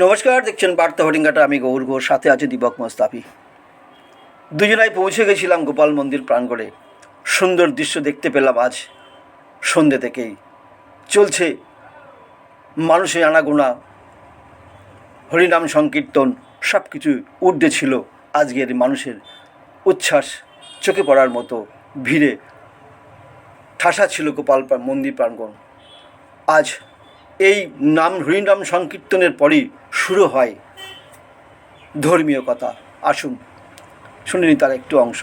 নমস্কার, দেখছেন বার্তা হরিঙ্গাটা। আমি গৌর ঘোষ, সাথে আছে দীপক মোস্তাফি। দুজনাই পৌঁছে গেছিলাম গোপাল মন্দির প্রাঙ্গণে। সুন্দর দৃশ্য দেখতে পেলাম। আজ সন্ধ্যে থেকেই চলছে মানুষের আনাগোনা, হরিনাম সংকীর্তন, সব কিছু ঊর্ধ্বে ছিল আজকের মানুষের উচ্ছ্বাস। চোখে পড়ার মতো ভিড়ে ঠাসা ছিল গোপাল মন্দির প্রাঙ্গণ। আজ এই হরিনাম সংকীর্তনের পরই শুরু হয় ধর্মীয় কথা। আসুন শুনে নি তার একটু অংশ।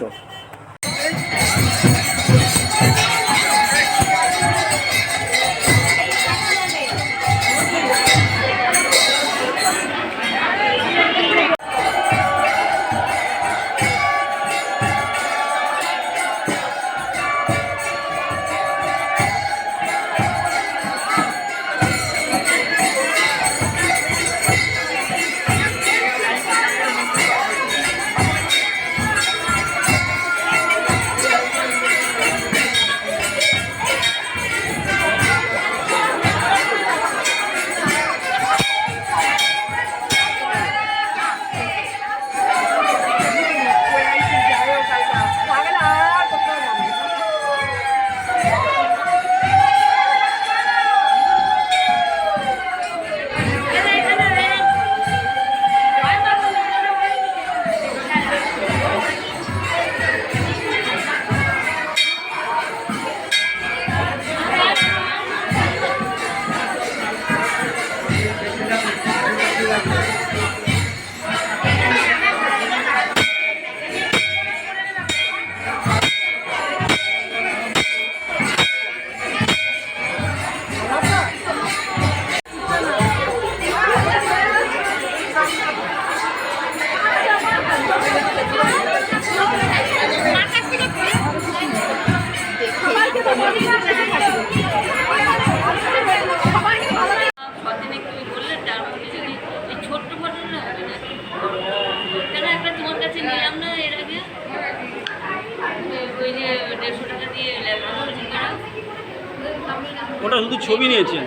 ওটা শুধু ছবি নিয়েছেন,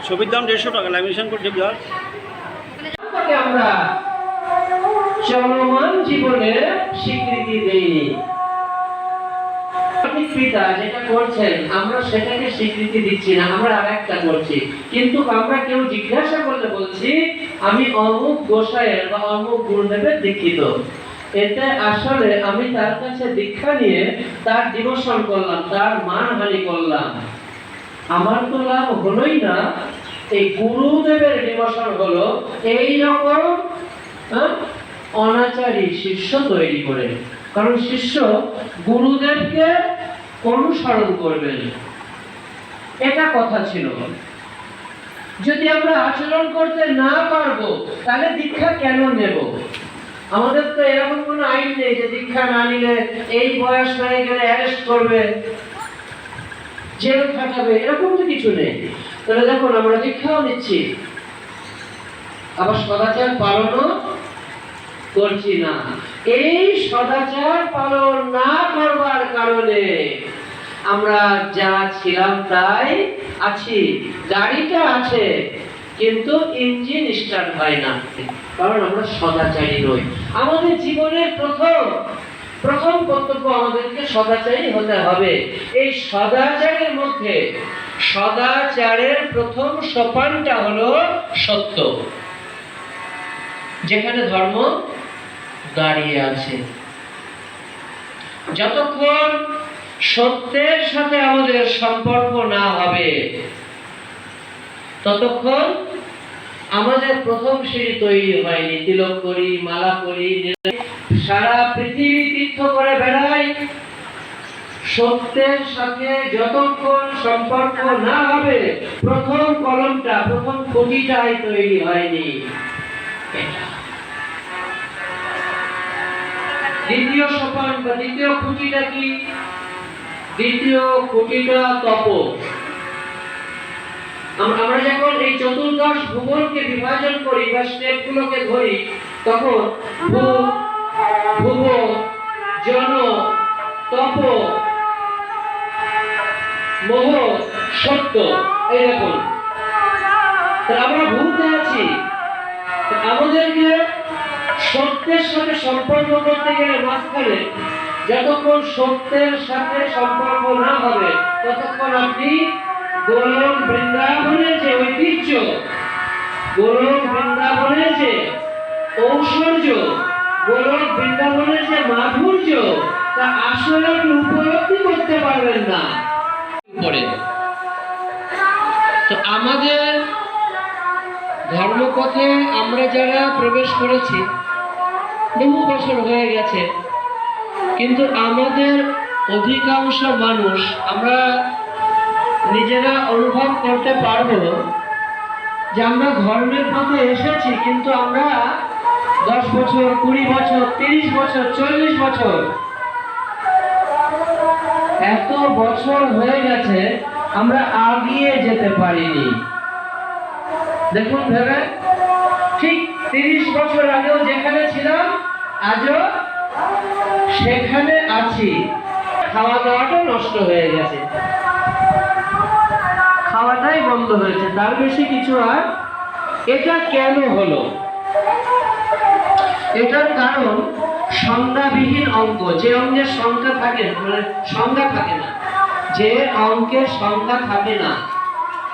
ছবির দাম 150 টাকা, ল্যামিনেশন করে ছবি আর আমরা চলমান জীবনে স্বীকৃতি দেইনি। পিতা যেটা করছেন আমরা সেটাকে স্বীকৃতি দিচ্ছি না, আমরা আরেকটা করছি। কিন্তু আমরা কেউ জিজ্ঞাসা করলে বলছি আমি অমুক গোসাইয়ের বা অমুক গুরুদেবের দীক্ষিত। এতে আসলে আমি তার কাছে দীক্ষা নিয়ে তার ডিমোশন করলাম, তার মানহানি করলাম। আমার তো লাভ হলোই না, এই গুরুদেবের ডিমোশন হলো। এই রকম অনাচারী শিষ্য তৈরি করে, কারণ শিষ্য গুরুদেবকে অনুসরণ করবেন, এটা কথা ছিল। যদি আমরা আচরণ করতে না পারবো তাহলে দীক্ষা কেন নেব? আমাদের তো এরকম কোনো আইন নেই যে দীক্ষা না নিলে এই বয়স হয়ে গেলে অ্যারেস্ট করবে, জেল খাটাবে, এরকম তো কিছু নেই। তাহলে দেখুন আমরা দীক্ষাও নিচ্ছি, আবার সদাচার পালনও করছি না। এই সদাচার পালন না করবার কারণে আমরা যা ছিলাম তাই আছি। গাড়িটা আছে কিন্তু ইঞ্জিন স্টার্ট হয় না, কারণ আমরা সদাচারী নই। আমাদের জীবনের প্রথম কর্তব্য আমাদেরকে সদাচারী হতে হবে। এই সদাচারের মধ্যে সদাচারের প্রথম সোপানটা হলো সত্য, যেখানে ধর্ম দাঁড়িয়ে আছে। যতক্ষণ সত্যের সাথে আমাদের সম্পর্ক না হবে ততক্ষণ আমাদের প্রথম সিঁড়ি তৈরি হয়নি। তিলক করি, মালা করি, সারা পৃথিবী তীর্থ করে বেড়াই, সত্যের সাথে যতক্ষণ সম্পর্ক না হবে প্রথম কলমটা, প্রথম খুঁটিটাই তৈরি হয়নি। দ্বিতীয় সোপান বা দ্বিতীয় খুঁটিটা কি? দ্বিতীয় খুঁটিটা তপ। আমরা যখন এই চতুর্দশ ভুবনকে বিভাজন করি বা স্টেপগুলোকে ধরি, তখন ভুব, জন, তপ, মোহ, সত্য, এই দেখুন আমরা ভূতে আছি। আমাদেরকে সত্যের সাথে সম্পর্ক করতে গেলে মাঝখানে যতক্ষণ সত্যের সাথে সম্পর্ক না হবে ততক্ষণ আপনি গোলক বৃন্দাবনের যে ঐতিহ্য, গোলক বৃন্দাবনের যে ঐশ্বর্য, গোলক বৃন্দাবনের যে মাধুর্য, তা আসলে আপনি উপলব্ধি করতে পারবেন না। তো আমাদের ধর্মপথে আমরা যারা প্রবেশ করেছি বহু বছর হয়ে গেছে, কিন্তু আমাদের অধিকাংশ মানুষ আমরা নিজেরা অনুভব করতে পারবো যে আমরা ধর্মের পথে এসেছি, কিন্তু আমরা 10 বছর, 20 বছর, 30 বছর, 40 বছর, এত বছর হয়ে গেছে আমরা আগিয়ে যেতে পারিনি। দেখুন ভেবে, ঠিক 30 বছর আগেও যেখানে ছিলাম আজও সেখানে আছি। খাওয়া দাওয়াটা নষ্ট হয়ে গেছে, খাওয়াটাই বন্ধ হয়েছে, তার বেশি কিছু আর। এটা কেন হলো? এটার কারণ সংজ্ঞাবিহীন অঙ্ক। যে অঙ্কের সংখ্যা থাকে মানে সংজ্ঞা থাকে না, যে অঙ্কের সংখ্যা থাকে না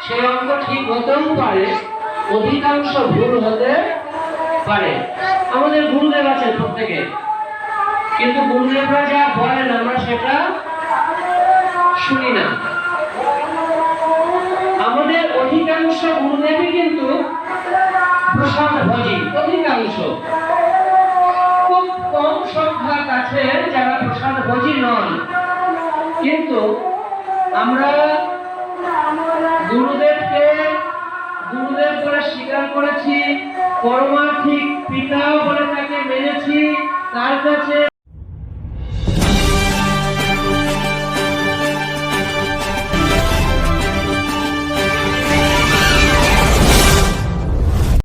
সে অঙ্ক ঠিক হতেও পারে, অধিকাংশ ভুল হতে পারে। আমাদের গুরুদেব আছে প্রত্যেকে, কিন্তু গুরুদেবরা যা বলেন আমরা সেটা শুনি না। আমাদের অধিকাংশ গুরুদেবই কিন্তু প্রসাদভোজী, অধিকাংশ। খুব কম সংখ্যার কাছে যারা প্রসাদভোজী নন। কিন্তু আমরা গুরুদেবকে গুরুদেব বলে স্বীকার করেছি, পরমার্থিক পিতা